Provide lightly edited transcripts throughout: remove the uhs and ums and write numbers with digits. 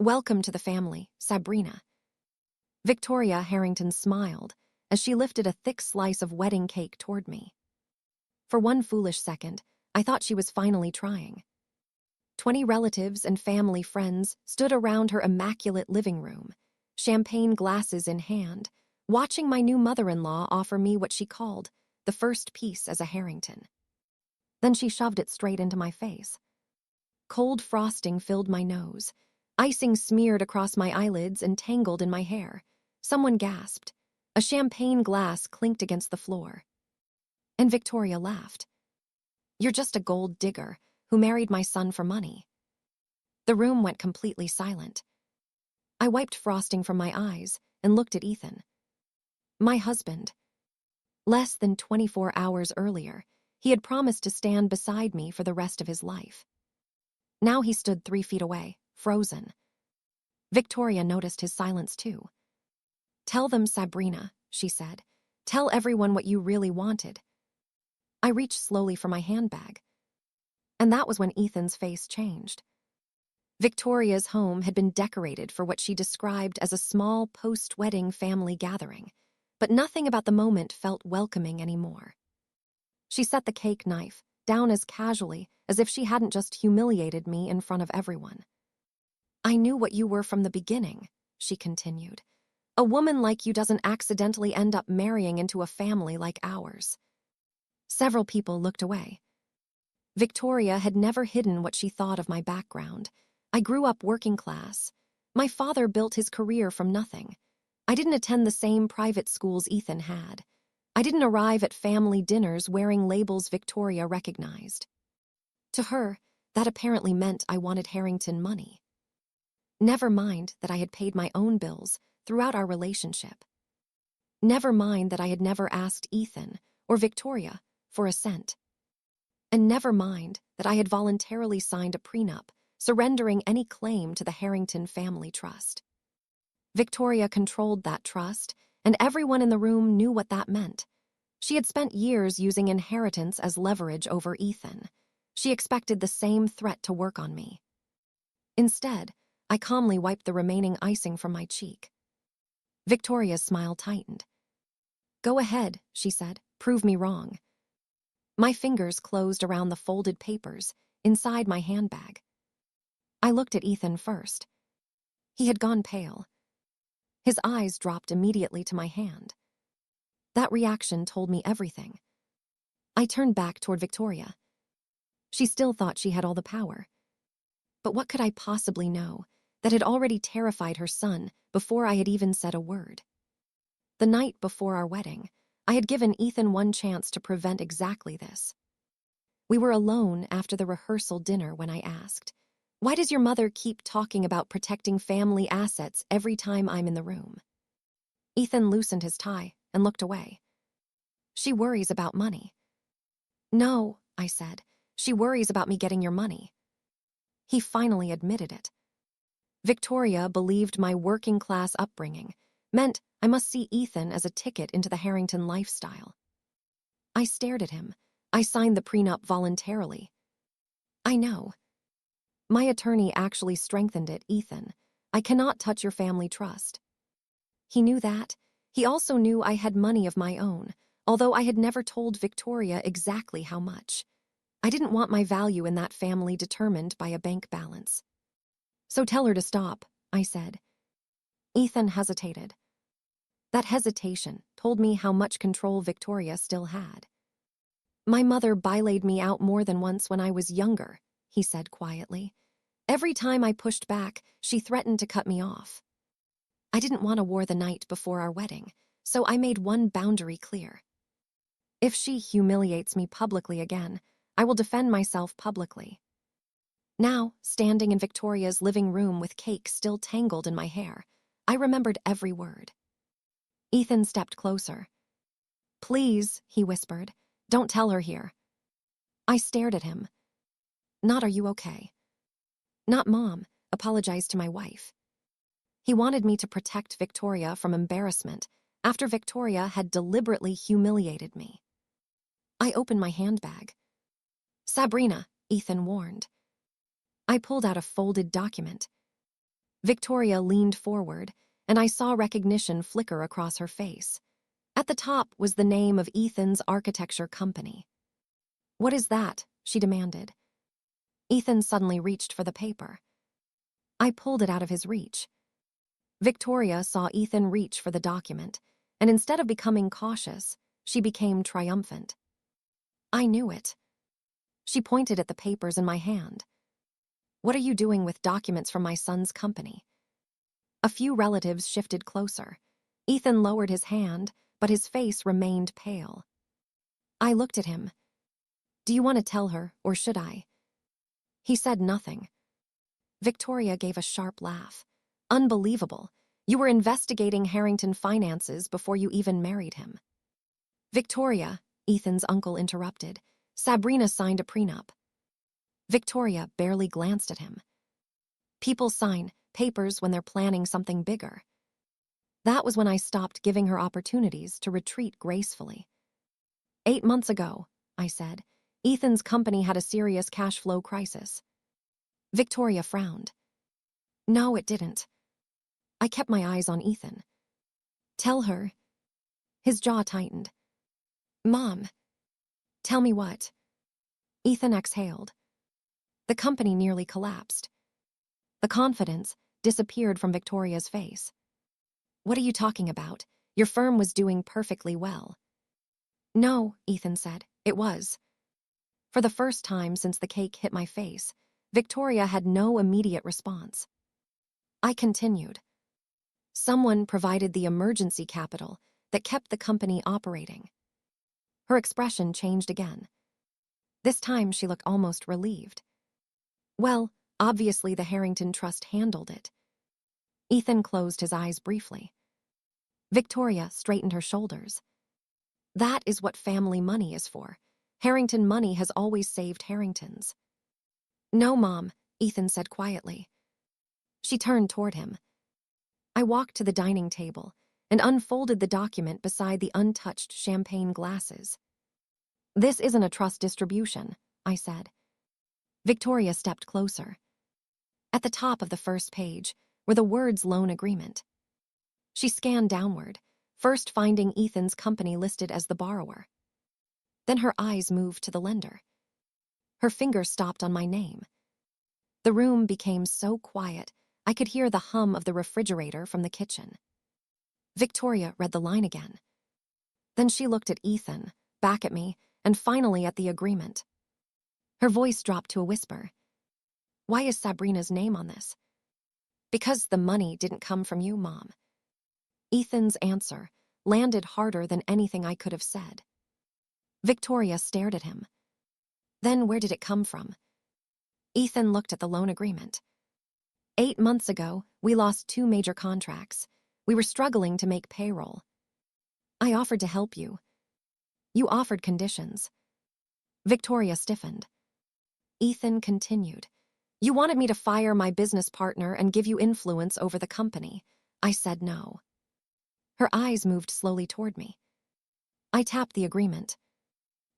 Welcome to the family, Sabrina. Victoria Harrington smiled as she lifted a thick slice of wedding cake toward me. For one foolish second, I thought she was finally trying. 20 relatives and family friends stood around her immaculate living room, champagne glasses in hand, watching my new mother-in-law offer me what she called the first piece as a Harrington. Then she shoved it straight into my face. Cold frosting filled my nose. Icing smeared across my eyelids and tangled in my hair. Someone gasped. A champagne glass clinked against the floor. And Victoria laughed. "You're just a gold digger who married my son for money." The room went completely silent. I wiped frosting from my eyes and looked at Ethan. My husband. Less than 24 hours earlier, he had promised to stand beside me for the rest of his life. Now he stood 3 feet away, frozen. Victoria noticed his silence too. "Tell them, Sabrina," she said. "Tell everyone what you really wanted." I reached slowly for my handbag. And that was when Ethan's face changed. Victoria's home had been decorated for what she described as a small post-wedding family gathering, but nothing about the moment felt welcoming anymore. She set the cake knife down as casually as if she hadn't just humiliated me in front of everyone. "I knew what you were from the beginning," she continued. "A woman like you doesn't accidentally end up marrying into a family like ours." Several people looked away. Victoria had never hidden what she thought of my background. I grew up working class. My father built his career from nothing. I didn't attend the same private schools Ethan had. I didn't arrive at family dinners wearing labels Victoria recognized. To her, that apparently meant I wanted Harrington money. Never mind that I had paid my own bills throughout our relationship. Never mind that I had never asked Ethan or Victoria for a cent. And never mind that I had voluntarily signed a prenup, surrendering any claim to the Harrington family trust. Victoria controlled that trust, and everyone in the room knew what that meant. She had spent years using inheritance as leverage over Ethan. She expected the same threat to work on me. Instead, I calmly wiped the remaining icing from my cheek. Victoria's smile tightened. "Go ahead," she said. "Prove me wrong." My fingers closed around the folded papers inside my handbag. I looked at Ethan first. He had gone pale. His eyes dropped immediately to my hand. That reaction told me everything. I turned back toward Victoria. She still thought she had all the power. But what could I possibly know that had already terrified her son before I had even said a word? The night before our wedding, I had given Ethan one chance to prevent exactly this. We were alone after the rehearsal dinner when I asked, "Why does your mother keep talking about protecting family assets every time I'm in the room?" Ethan loosened his tie and looked away. "She worries about money." "No," I said. "She worries about me getting your money." He finally admitted it. Victoria believed my working-class upbringing meant I must see Ethan as a ticket into the Harrington lifestyle. I stared at him. "I signed the prenup voluntarily." "I know. My attorney actually strengthened it, Ethan. I cannot touch your family trust." He knew that. He also knew I had money of my own, although I had never told Victoria exactly how much. I didn't want my value in that family determined by a bank balance. "So tell her to stop," I said. Ethan hesitated. That hesitation told me how much control Victoria still had. "My mother bylaid me out more than once when I was younger," he said quietly. "Every time I pushed back, she threatened to cut me off. I didn't want a war the night before our wedding, so I made one boundary clear. If she humiliates me publicly again, I will defend myself publicly." Now, standing in Victoria's living room with cake still tangled in my hair, I remembered every word. Ethan stepped closer. "Please," he whispered, "don't tell her here." I stared at him. Not "Are you okay?" Not "Mom, apologize to my wife." He wanted me to protect Victoria from embarrassment after Victoria had deliberately humiliated me. I opened my handbag. "Sabrina," Ethan warned. I pulled out a folded document. Victoria leaned forward, and I saw recognition flicker across her face. At the top was the name of Ethan's architecture company. "What is that?" she demanded. Ethan suddenly reached for the paper. I pulled it out of his reach. Victoria saw Ethan reach for the document, and instead of becoming cautious, she became triumphant. "I knew it." She pointed at the papers in my hand. "What are you doing with documents from my son's company?" A few relatives shifted closer. Ethan lowered his hand, but his face remained pale. I looked at him. "Do you want to tell her, or should I?" He said nothing. Victoria gave a sharp laugh. "Unbelievable. You were investigating Harrington finances before you even married him." "Victoria," Ethan's uncle interrupted, "Sabrina signed a prenup." Victoria barely glanced at him. People sign papers when they're planning something bigger. That was when I stopped giving her opportunities to retreat gracefully. 8 months ago, I said, Ethan's company had a serious cash flow crisis. Victoria frowned. No, it didn't. I kept my eyes on Ethan. Tell her. His jaw tightened. Mom. Tell me what? Ethan exhaled. The company nearly collapsed. The confidence disappeared from Victoria's face. What are you talking about? Your firm was doing perfectly well. No, Ethan said. It was. For the first time since the cake hit my face, Victoria had no immediate response. I continued. Someone provided the emergency capital that kept the company operating. Her expression changed again. This time she looked almost relieved. Well, obviously the Harrington Trust handled it. Ethan closed his eyes briefly. Victoria straightened her shoulders. That is what family money is for. Harrington money has always saved Harringtons. No, Mom, Ethan said quietly. She turned toward him. I walked to the dining table and unfolded the document beside the untouched champagne glasses. This isn't a trust distribution, I said. Victoria stepped closer. At the top of the first page were the words loan agreement. She scanned downward, first finding Ethan's company listed as the borrower. Then her eyes moved to the lender. Her finger stopped on my name. The room became so quiet, I could hear the hum of the refrigerator from the kitchen. Victoria read the line again. Then she looked at Ethan, back at me, and finally at the agreement. Her voice dropped to a whisper. Why is Sabrina's name on this? Because the money didn't come from you, Mom. Ethan's answer landed harder than anything I could have said. Victoria stared at him. Then where did it come from? Ethan looked at the loan agreement. 8 months ago, we lost 2 major contracts. We were struggling to make payroll. I offered to help you. You offered conditions. Victoria stiffened. Ethan continued. You wanted me to fire my business partner and give you influence over the company. I said no. Her eyes moved slowly toward me. I tapped the agreement.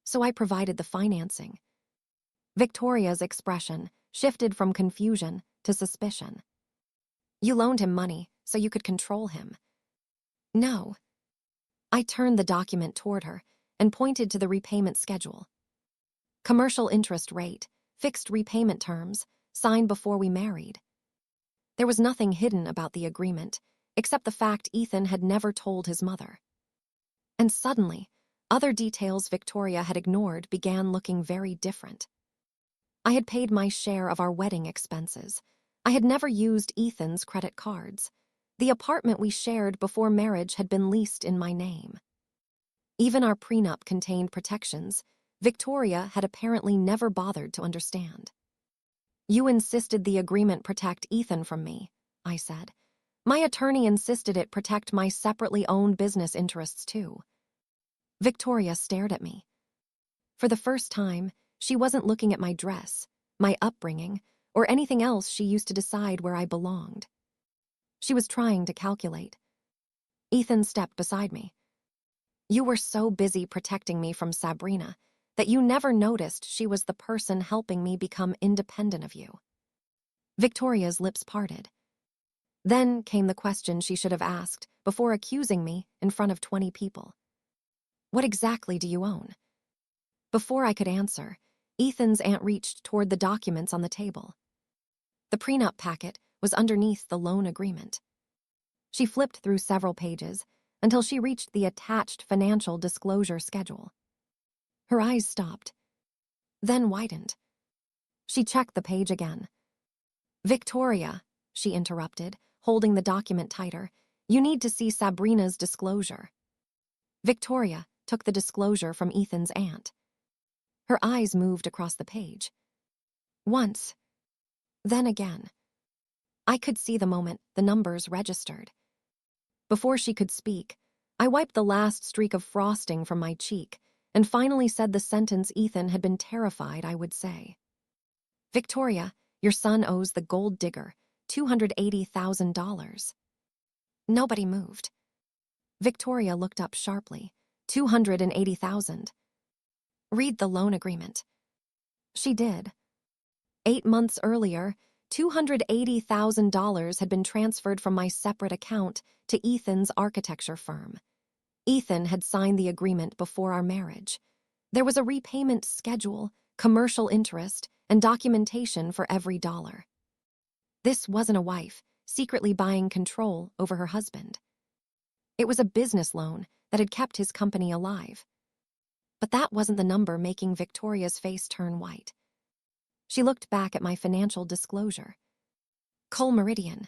So I provided the financing. Victoria's expression shifted from confusion to suspicion. You loaned him money so you could control him. No. I turned the document toward her and pointed to the repayment schedule. Commercial interest rate, fixed repayment terms, signed before we married. There was nothing hidden about the agreement, except the fact Ethan had never told his mother. And suddenly, other details Victoria had ignored began looking very different. I had paid my share of our wedding expenses. I had never used Ethan's credit cards. The apartment we shared before marriage had been leased in my name. Even our prenup contained protections Victoria had apparently never bothered to understand. You insisted the agreement protect Ethan from me, I said. My attorney insisted it protect my separately owned business interests too. Victoria stared at me. For the first time, she wasn't looking at my dress, my upbringing, or anything else she used to decide where I belonged. She was trying to calculate. Ethan stepped beside me. You were so busy protecting me from Sabrina that you never noticed she was the person helping me become independent of you. Victoria's lips parted. Then came the question she should have asked before accusing me in front of 20 people. What exactly do you own? Before I could answer, Ethan's aunt reached toward the documents on the table. The prenup packet was underneath the loan agreement. She flipped through several pages until she reached the attached financial disclosure schedule. Her eyes stopped, then widened. She checked the page again. Victoria, she interrupted, holding the document tighter, you need to see Sabrina's disclosure. Victoria took the disclosure from Ethan's aunt. Her eyes moved across the page. Once, then again. I could see the moment the numbers registered. Before she could speak, I wiped the last streak of frosting from my cheek and finally said the sentence Ethan had been terrified I would say. Victoria, your son owes the gold digger $280,000. Nobody moved. Victoria looked up sharply. 280,000. Read the loan agreement. She did. 8 months earlier, $280,000 had been transferred from my separate account to Ethan's architecture firm. Ethan had signed the agreement before our marriage. There was a repayment schedule, commercial interest, and documentation for every dollar. This wasn't a wife secretly buying control over her husband. It was a business loan that had kept his company alive. But that wasn't the number making Victoria's face turn white. She looked back at my financial disclosure. Cole Meridian.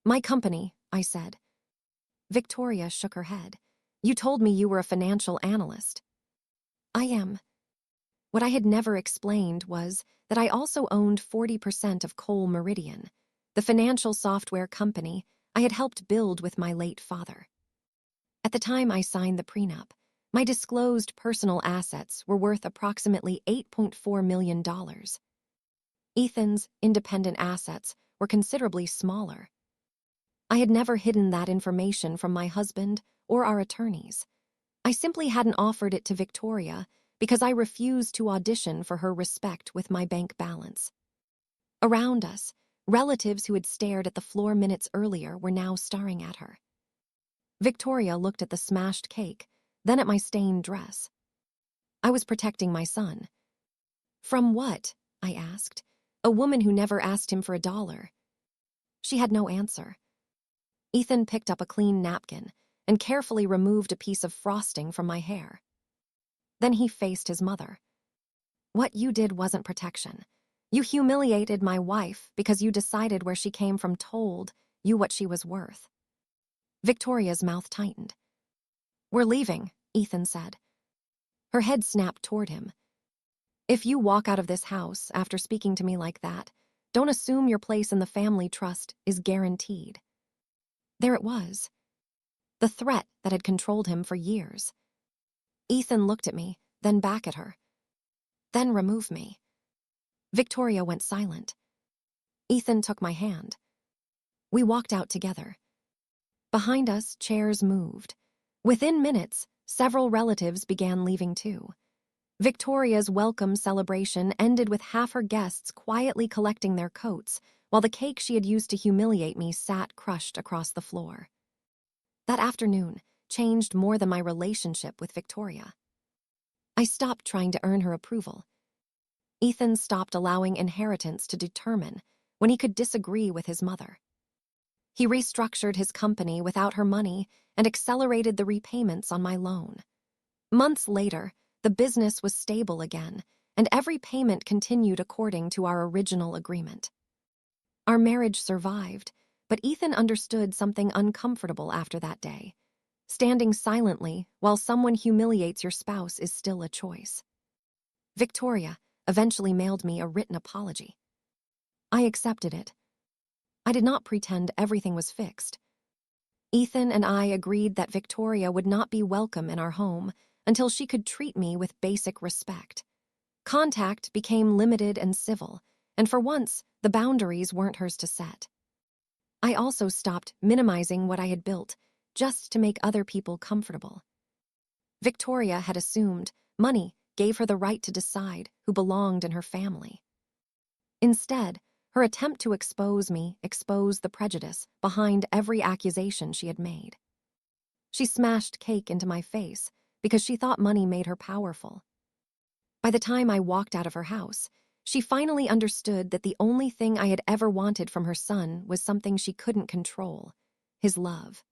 My company, I said. Victoria shook her head. You told me you were a financial analyst. I am. What I had never explained was that I also owned 40% of Cole Meridian, the financial software company I had helped build with my late father. At the time I signed the prenup, my disclosed personal assets were worth approximately $8.4 million. Ethan's independent assets were considerably smaller. I had never hidden that information from my husband or our attorneys. I simply hadn't offered it to Victoria because I refused to audition for her respect with my bank balance. Around us, relatives who had stared at the floor minutes earlier were now staring at her. Victoria looked at the smashed cake, then at my stained dress. I was protecting my son. From what? I asked. A woman who never asked him for $1. She had no answer. Ethan picked up a clean napkin and carefully removed a piece of frosting from my hair. Then he faced his mother. What you did wasn't protection. You humiliated my wife because you decided where she came from told you what she was worth. Victoria's mouth tightened. We're leaving, Ethan said. Her head snapped toward him. If you walk out of this house after speaking to me like that, don't assume your place in the family trust is guaranteed. There it was. The threat that had controlled him for years. Ethan looked at me, then back at her. Then remove me. Victoria went silent. Ethan took my hand. We walked out together. Behind us, chairs moved. Within minutes, several relatives began leaving too. Victoria's welcome celebration ended with half her guests quietly collecting their coats, while the cake she had used to humiliate me sat crushed across the floor. That afternoon changed more than my relationship with Victoria. I stopped trying to earn her approval. Ethan stopped allowing inheritance to determine when he could disagree with his mother. He restructured his company without her money and accelerated the repayments on my loan. Months later, the business was stable again, and every payment continued according to our original agreement. Our marriage survived, but Ethan understood something uncomfortable after that day. Standing silently while someone humiliates your spouse is still a choice. Victoria eventually mailed me a written apology. I accepted it. I did not pretend everything was fixed. Ethan and I agreed that Victoria would not be welcome in our home until she could treat me with basic respect. Contact became limited and civil, and for once, the boundaries weren't hers to set. I also stopped minimizing what I had built just to make other people comfortable. Victoria had assumed money gave her the right to decide who belonged in her family. Instead, Her attempt to expose me exposed the prejudice behind every accusation she had made. She smashed cake into my face because she thought money made her powerful. By the time I walked out of her house, she finally understood that the only thing I had ever wanted from her son was something she couldn't control, his love.